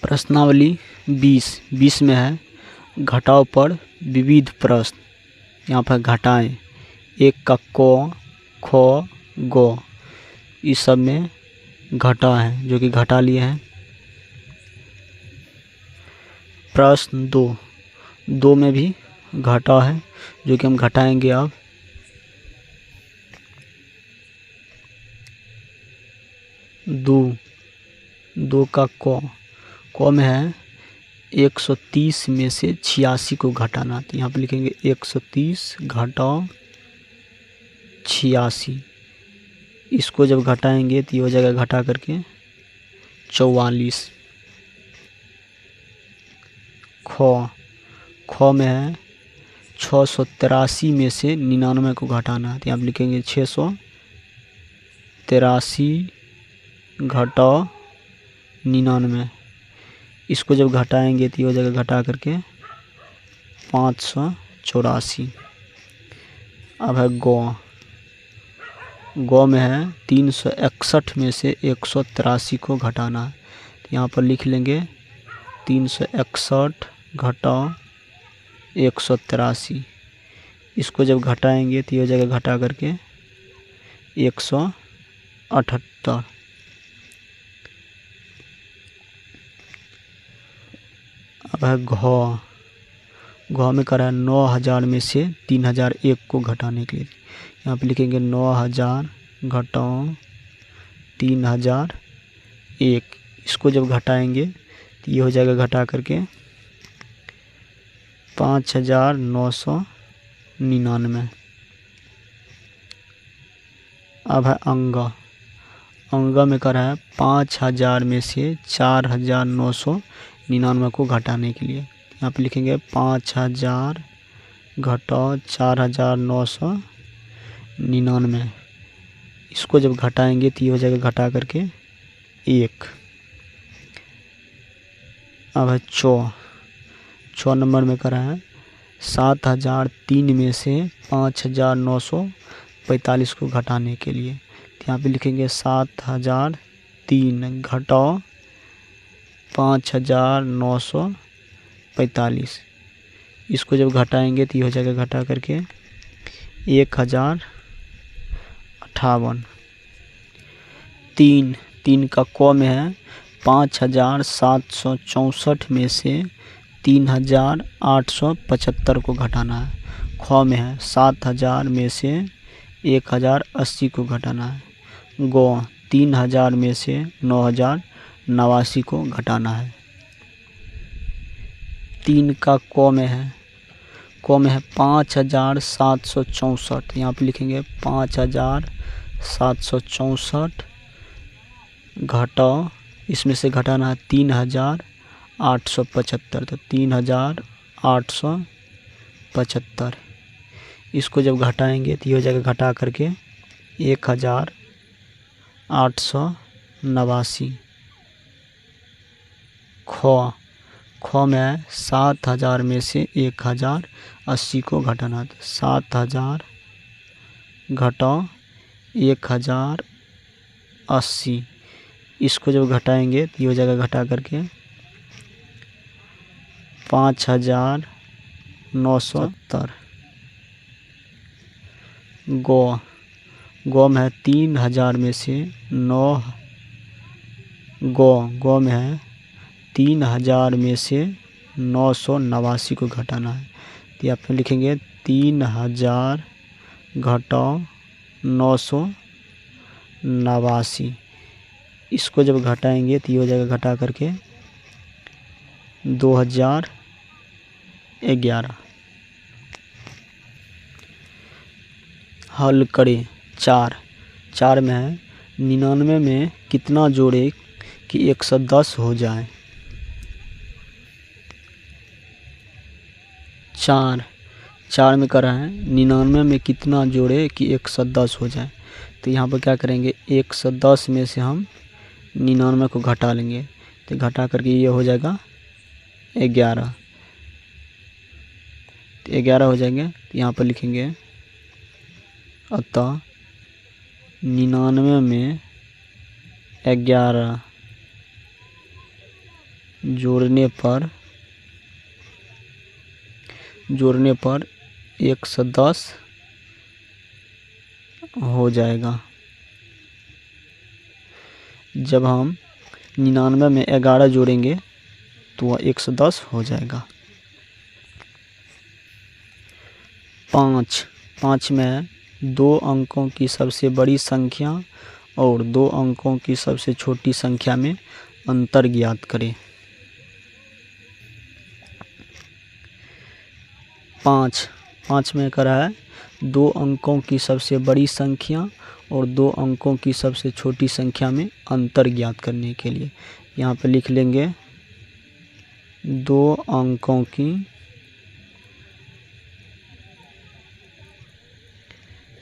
प्रश्नावली 20 में है घटाओ पर विविध प्रश्न। यहाँ पर घटाएं, एक का क, ख, ग, इस सब में घटा है जो कि घटा लिए हैं। प्रश्न 2 में भी घटा है जो कि हम घटाएंगे। अब दो का क में है 130 में से 86 को घटाना। तो यहाँ पर लिखेंगे 130 घटाओ 86। इसको जब घटाएंगे तो ये हो जाएगा घटा करके 44। ख में है 683 में से 99 को घटाना। तो यहाँ पर लिखेंगे 683 घटाओ 99। इसको जब घटाएंगे तो ये हो जाएगा घटा करके 584। अब है गौ में है 361 में से 183 को घटाना। तो यहाँ पर लिख लेंगे 361 घटाओ 183। इसको जब घटाएंगे तो ये हो जाएगा घटा करके 178। अब है घ में करा है 9000 में से 3001 को घटाने के लिए। यहाँ पे लिखेंगे 9000 घटाओ 3001। इसको जब घटाएंगे तो ये हो जाएगा घटा करके 5999। अब है अंग में करा है 5000 में से 4999 को घटाने के लिए। यहाँ पे लिखेंगे 5000 घटाओ 4999। इसको जब घटाएंगे तो ये हो जाएगा घटा करके 1। अब है छः नंबर में करा है 7003 में से 5945 को घटाने के लिए। तो यहाँ पे लिखेंगे 7003 घटाओ 5945। इसको जब घटाएंगे तो ये हो जाएगा घटा करके 1058। 3 का क में है 5764 में से 3875 को घटाना है। ख में है 7000 में से 1080 को घटाना है। गौ 3000 में से 9089 को घटाना है। 3 का क में है 5764। यहाँ पे लिखेंगे 5764 घटाओ, इसमें से घटाना है 3875। तो 3875। इसको जब घटाएंगे तो ये हो जाएगा घटा करके 1889। ख में है 7000 में से 1080 को घटाना। 7000 घटाओ 1080। इसको जब घटाएंगे तो ये हो जाएगा घटा करके 5970। गौ में है 3000 में से 9 गौ में है 3000 में से 989 को घटाना है। तो यहाँ पे लिखेंगे 3000 घटाओ 989। इसको जब घटाएंगे तो ये हो जाएगा घटा करके 2011। हल करें। 4 में है 99 में कितना जोड़े कि 110 हो जाए। 4 में करा है 99 में कितना जोड़े कि 110 हो जाए। तो यहाँ पर क्या करेंगे 110 में से हम 99 को घटा लेंगे। तो घटा करके ये हो जाएगा 11। तो 11 हो जाएंगे। तो यहाँ पर लिखेंगे अतः 99 में 11 जोड़ने पर 110 हो जाएगा। जब हम 99 में 11 जोड़ेंगे तो वह 110 हो जाएगा। 5 में 2 अंकों की सबसे बड़ी संख्या और 2 अंकों की सबसे छोटी संख्या में अंतर ज्ञात करें। 5 में करा है 2 अंकों की सबसे बड़ी संख्या और 2 अंकों की सबसे छोटी संख्या में अंतर ज्ञात करने के लिए यहाँ पे लिख लेंगे 2 अंकों की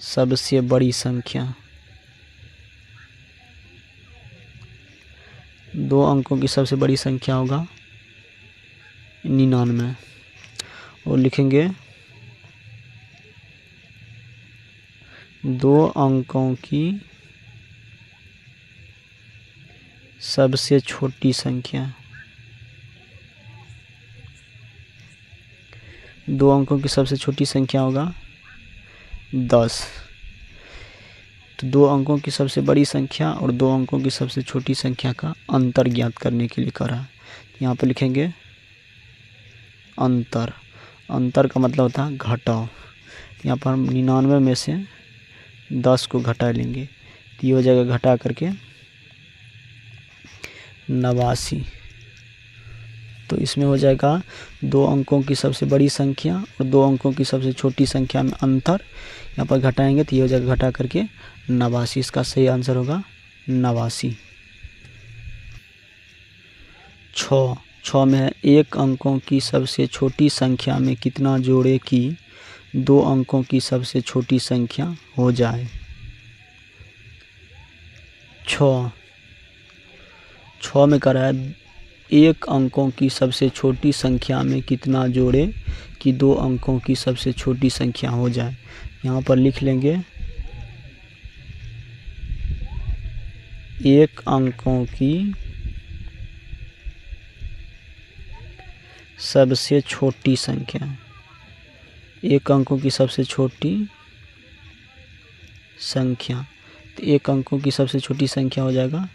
सबसे बड़ी संख्या। 2 अंकों की सबसे बड़ी संख्या होगा 99 और लिखेंगे 2 अंकों की सबसे छोटी संख्या। 2 अंकों की सबसे छोटी संख्या होगा 10। तो 2 अंकों की सबसे बड़ी संख्या और 2 अंकों की सबसे छोटी संख्या का अंतर ज्ञात करने के लिए करा है। यहाँ पर लिखेंगे अंतर। अंतर का मतलब होता है घटाव। यहाँ पर हम 99 में से 10 को घटा लेंगे तो ये हो जाएगा घटा करके 89। तो इसमें हो जाएगा 2 अंकों की सबसे बड़ी संख्या और 2 अंकों की सबसे छोटी संख्या में अंतर। यहाँ पर घटाएंगे तो ये हो जाएगा घटा करके 89। इसका सही आंसर होगा 89। 6 में 1 अंकों की सबसे छोटी संख्या में कितना जोड़े कि 2 अंकों की सबसे छोटी संख्या हो जाए। 6 में करा है 1 अंकों की सबसे छोटी संख्या में कितना जोड़े कि 2 अंकों की सबसे छोटी संख्या हो जाए। यहाँ पर लिख लेंगे 1 अंकों की सबसे छोटी संख्या। 1 अंकों की सबसे छोटी संख्या तो 1 अंकों की सबसे छोटी संख्या हो जाएगा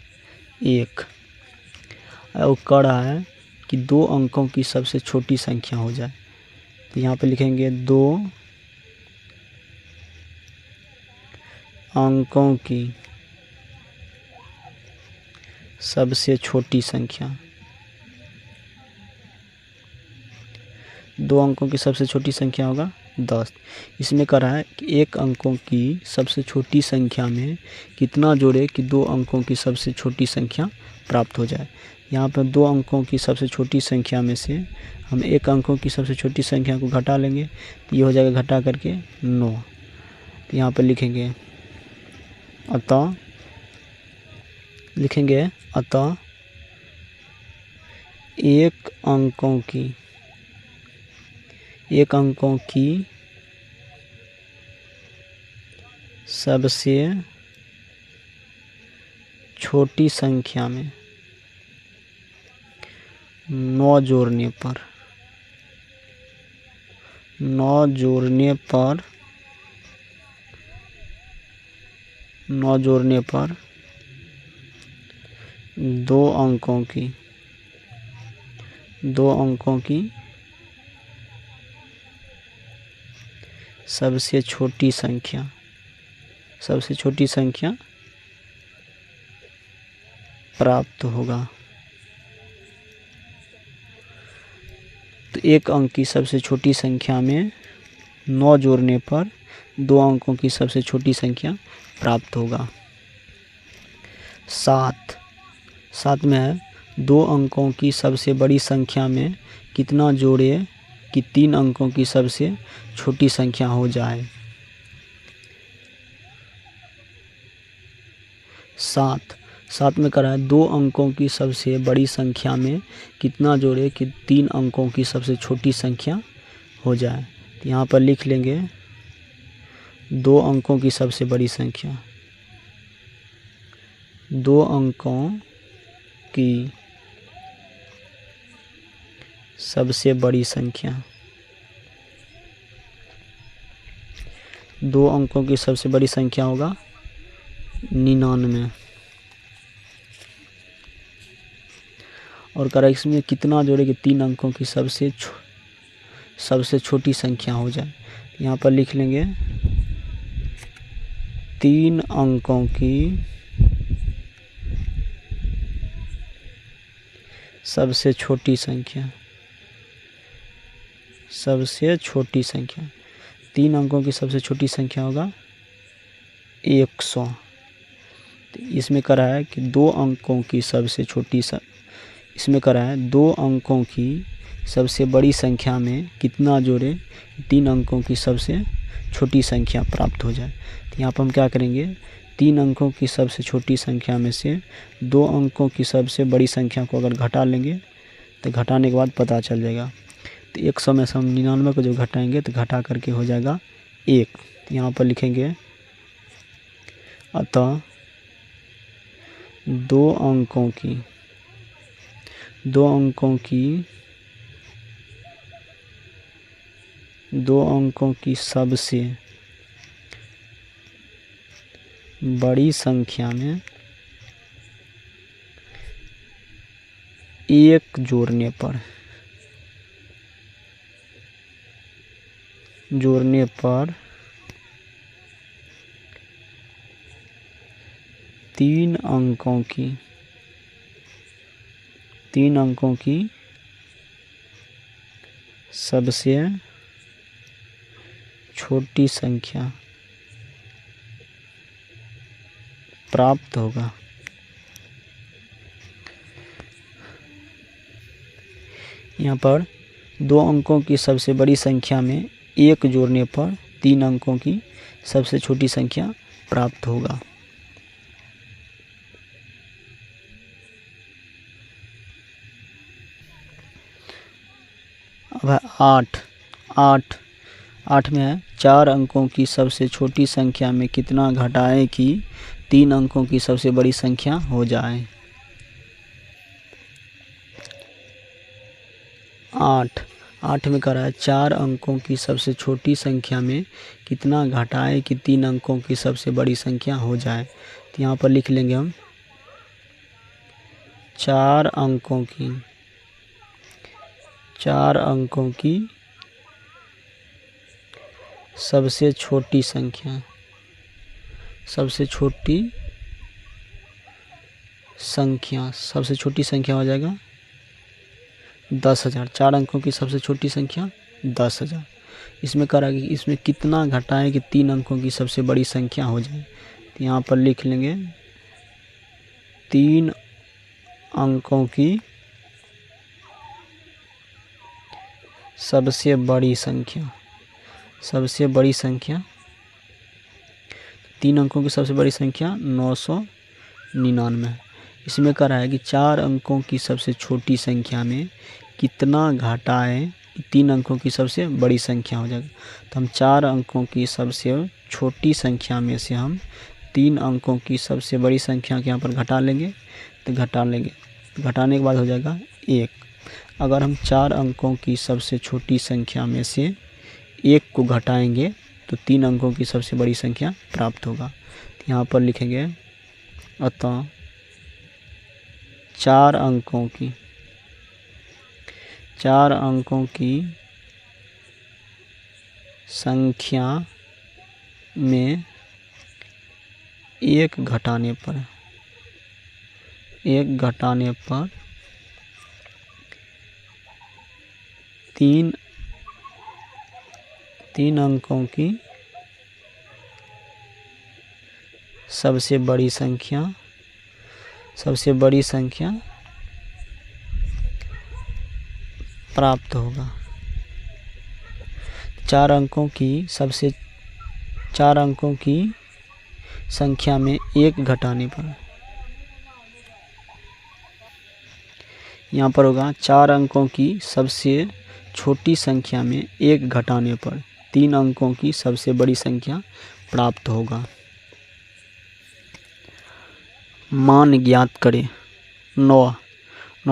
1। और कह रहा है कि 2 अंकों की सबसे छोटी संख्या हो जाए तो यहाँ पे लिखेंगे 2 अंकों की सबसे छोटी संख्या। 2 अंकों की सबसे छोटी संख्या होगा 10। इसमें कह रहा है कि 1 अंकों की सबसे छोटी संख्या में कितना जोड़े कि 2 अंकों की सबसे छोटी संख्या प्राप्त हो जाए। यहाँ पर 2 अंकों की सबसे छोटी संख्या में से हम 1 अंकों की सबसे छोटी संख्या को घटा लेंगे तो ये हो जाएगा घटा करके 9। तो यहाँ पर लिखेंगे अतः 1 अंकों की सबसे छोटी संख्या में 9 जोड़ने पर 2 अंकों की सबसे छोटी संख्या प्राप्त होगा। तो 1 अंक की सबसे छोटी संख्या में 9 जोड़ने पर 2 अंकों की सबसे छोटी संख्या प्राप्त होगा। 7 में है 2 अंकों की सबसे बड़ी संख्या में कितना जोड़े कि 3 अंकों की सबसे छोटी संख्या हो जाए। 7 में करा है 2 अंकों की सबसे बड़ी संख्या में कितना जोड़े कि 3 अंकों की सबसे छोटी संख्या हो जाए। तो यहाँ पर लिख लेंगे 2 अंकों की सबसे बड़ी संख्या। 2 अंकों की सबसे बड़ी संख्या, 2 अंकों की सबसे बड़ी संख्या होगा 99। और करा इसमें कितना जोड़े कि 3 अंकों की सबसे छोटी संख्या हो जाए। यहाँ पर लिख लेंगे 3 अंकों की सबसे छोटी संख्या, 3 अंकों की सबसे छोटी संख्या होगा 100। तो इसमें करा है कि 2 अंकों की सबसे छोटी इसमें करा है 2 अंकों की सबसे बड़ी संख्या में कितना जोड़े 3 अंकों की सबसे छोटी संख्या प्राप्त हो जाए। तो यहाँ पर हम क्या करेंगे, 3 अंकों की सबसे छोटी संख्या में से 2 अंकों की सबसे बड़ी संख्या को अगर घटा लेंगे तो घटाने के बाद पता चल जाएगा। तो 100 में से हम 99 को जब घटाएंगे तो घटा करके हो जाएगा 1। तो यहाँ पर लिखेंगे अतः 2 अंकों की सबसे बड़ी संख्या में 1 जोड़ने पर 3 अंकों की सबसे छोटी संख्या प्राप्त होगा। यहाँ पर 2 अंकों की सबसे बड़ी संख्या में 1 जोड़ने पर 3 अंकों की सबसे छोटी संख्या प्राप्त होगा। अब है 8 में है 4 अंकों की सबसे छोटी संख्या में कितना घटाएं कि 3 अंकों की सबसे बड़ी संख्या हो जाए। 8 में करा है 4 अंकों की सबसे छोटी संख्या में कितना घटाएं कि 3 अंकों की सबसे बड़ी संख्या हो जाए। तो यहाँ पर लिख लेंगे हम 4 अंकों की सबसे छोटी संख्या हो जाएगा 10,000। 4 अंकों की सबसे छोटी संख्या 10,000। इसमें करा कि इसमें कितना घटाएं कि 3 अंकों की सबसे बड़ी संख्या हो जाए। तो यहाँ पर लिख लेंगे 3 अंकों की सबसे बड़ी संख्या 3 अंकों की सबसे बड़ी संख्या 999। इसमें करा है कि 4 अंकों की सबसे छोटी संख्या में कितना घटाएं 3 अंकों की सबसे बड़ी संख्या हो जाएगा। तो हम 4 अंकों की सबसे छोटी संख्या में से हम 3 अंकों की सबसे बड़ी संख्या के यहाँ पर घटा लेंगे। तो घटाने के बाद हो जाएगा 1। अगर हम 4 अंकों की सबसे छोटी संख्या में से 1 को घटाएंगे तो 3 अंकों की सबसे बड़ी संख्या प्राप्त होगा। तो यहाँ पर लिखेंगे अतः 4 अंकों की संख्या में 1 घटाने पर 3 अंकों की सबसे बड़ी संख्या प्राप्त होगा। 4 अंकों की संख्या में 1 घटाने पर यहाँ पर होगा 4 अंकों की सबसे छोटी संख्या में 1 घटाने पर 3 अंकों की सबसे बड़ी संख्या प्राप्त होगा। मान ज्ञात करें। 9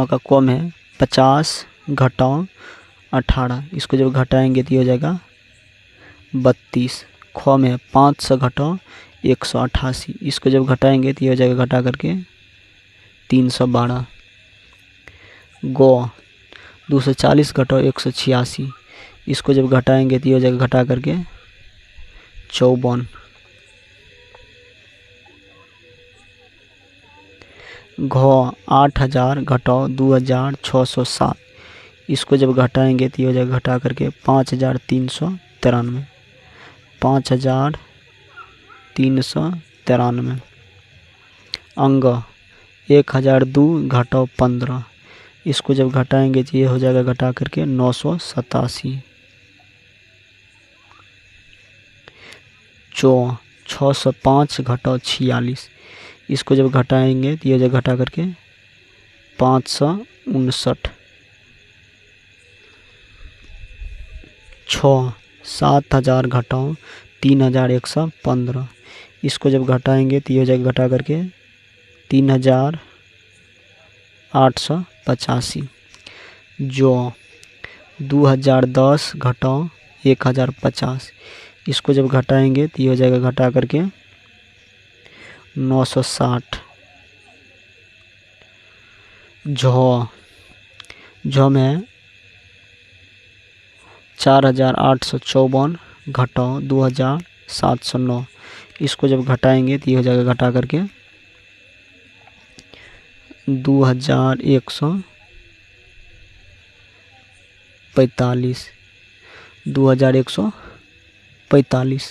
का कॉम है 50, घटाओ 18, इसको जब घटाएंगे तो ये हो जाएगा 32। ख में 500 घटाओ 188, इसको जब घटाएंगे तो ये हो जाएगा घटा करके 312। गौ 240 घटाओ 186, इसको जब घटाएंगे तो ये हो जाएगा घटा करके 54। घ 8000 घटाओ 2607, इसको जब घटाएंगे तो ये हो जाएगा घटा करके 5393, 5393। अंग 1002 घटाओ 15, इसको जब घटाएंगे तो ये हो जाएगा घटा करके 987। चौ 605 घटाओ 46, इसको जब घटाएंगे तो ये हो जाएगा घटा करके 559। 7000 घटाओ 3115, इसको जब घटाएंगे तो ये हो जाएगा घटा करके 3885। जो 2010 घटाओ 1050, इसको जब घटाएंगे तो ये हो जाएगा घटा करके 960। झ में 4854 घटाओ 2709, इसको जब घटाएंगे तो ये हो जाएगा घटा करके 2145।